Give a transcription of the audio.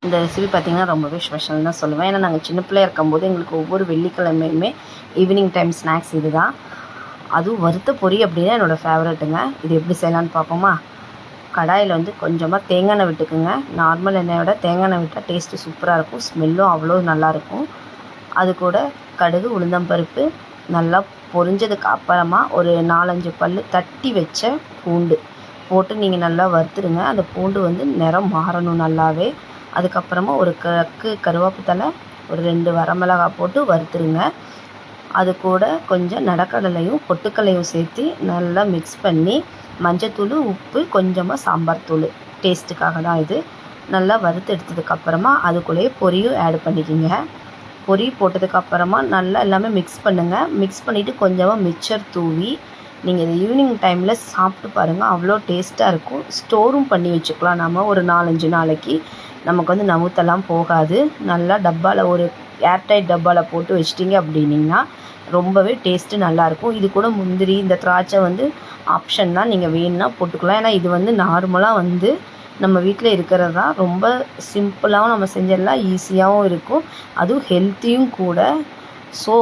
இந்த ரெசிபி பார்த்திங்கன்னா ரொம்பவே ஸ்பெஷல் தான் சொல்லுவேன். ஏன்னா நாங்கள் சின்ன பிள்ளையா இருக்கும்போது எங்களுக்கு ஒவ்வொரு வெள்ளிக்கிழமையுமே ஈவினிங் டைம் ஸ்நாக்ஸ் இது தான். அதுவும் வறுத்த பொரி அப்படின்னா என்னோடய ஃபேவரெட்டுங்க. இது எப்படி செய்யலான்னு பார்ப்போமா? கடாயில் வந்து கொஞ்சமாக தேங்காய் எண்ணெய் விட்டுக்குங்க. நார்மல் எண்ணெயை விட தேங்காய் எண்ணெய் விட்டால் டேஸ்ட்டு சூப்பராக இருக்கும், ஸ்மெல்லும் அவ்வளோ நல்லாயிருக்கும். அது கூட கடுகு, உளுந்தம்பருப்பு நல்லா பொரிஞ்சதுக்கு அப்புறமா ஒரு 4-5 பல் தட்டி வச்ச பூண்டு போட்டு நீங்கள் நல்லா வறுத்துடுங்க. அந்த பூண்டு வந்து நிறம் மாறணும் நல்லாவே. அதுக்கப்புறமா ஒரு கருவேப்பு தழை, ஒரு 2 வரமிளகாய் போட்டு வறுத்துருங்க. அது கூட கொஞ்சம் நடக்கடலையும் பொட்டுக்கல்லையும் சேர்த்து நல்லா மிக்ஸ் பண்ணி மஞ்சத்தூள், உப்பு, கொஞ்சமாக சாம்பார் தூள் டேஸ்ட்டுக்காக தான் இது. நல்லா வறுத்து எடுத்ததுக்கப்புறமா அதுக்குள்ளேயே பொரியும் ஆட் பண்ணிக்கோங்க. பொரி போட்டதுக்கப்புறமா நல்லா எல்லாமே மிக்ஸ் பண்ணுங்கள். மிக்ஸ் பண்ணிவிட்டு கொஞ்சமாக மிக்சர் தூவி நீங்கள் இதை ஈவினிங் டைமில் சாப்பிட்டு பாருங்கள், அவ்வளோ டேஸ்ட்டாக இருக்கும். ஸ்டோரும் பண்ணி வச்சுக்கலாம். நம்ம ஒரு 4-5 நாளைக்கு நமக்கு வந்து நமுத்தெல்லாம் போகாது. நல்லா டப்பாவில் ஒரு ஏர்டைட் டப்பாவில் போட்டு வச்சிட்டிங்க அப்படின்னிங்கன்னா ரொம்பவே டேஸ்ட்டு நல்லாயிருக்கும். இது கூட முந்திரி, இந்த திராட்சை வந்து ஆப்ஷன் தான், நீங்கள் வேணும்னா போட்டுக்கலாம். ஏன்னா இது வந்து நார்மலாக வந்து நம்ம வீட்டில் இருக்கிறது தான். ரொம்ப சிம்பிளாகவும் நம்ம செஞ்சிடலாம், ஈஸியாகவும் இருக்கும், அதுவும் ஹெல்த்தியும் கூட. ஸோ